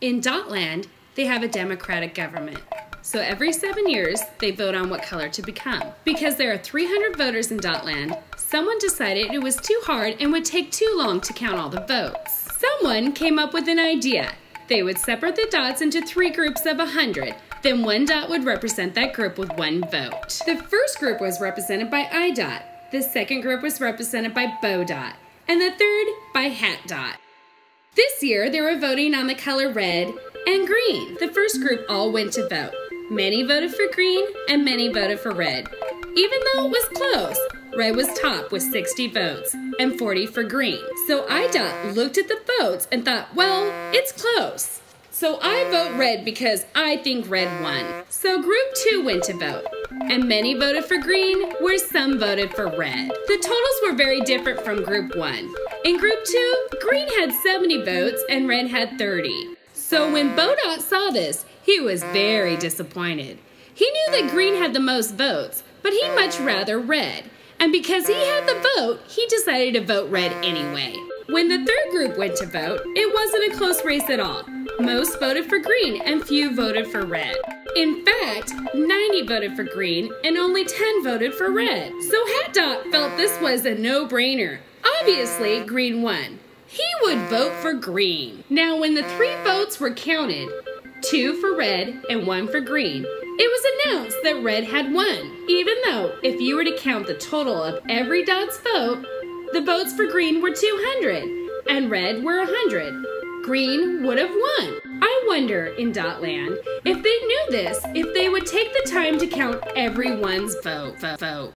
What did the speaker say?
In Dotland, they have a democratic government. So every 7 years, they vote on what color to become. Because there are 300 voters in Dotland, someone decided it was too hard and would take too long to count all the votes. Someone came up with an idea. They would separate the dots into 3 groups of 100. Then one dot would represent that group with 1 vote. The first group was represented by I dot. The second group was represented by Bow dot. And the third by Hat dot. This year, they were voting on the color red and green. The first group all went to vote. Many voted for green and many voted for red. Even though it was close, red was top with 60 votes and 40 for green. So I dot looked at the votes and thought, well, it's close. So I vote red because I think red won. So group 2 went to vote. And many voted for green, where some voted for red. The totals were very different from group 1. In group 2, green had 70 votes and red had 30. So when Bow dot saw this, he was very disappointed. He knew that green had the most votes, but he'd much rather red. And because he had the vote, he decided to vote red anyway. When the third group went to vote, it wasn't a close race at all. Most voted for green and few voted for red. In fact, 90 voted for green and only 10 voted for red. So Hat dot felt this was a no-brainer. Obviously, green won. He would vote for green. Now, when the 3 votes were counted, 2 for red and 1 for green, it was announced that red had won. Even though, if you were to count the total of every dot's vote, the votes for green were 200 and red were 100. Green would have won. I wonder, in Dotland, if they knew this, if they would take the time to count everyone's vote.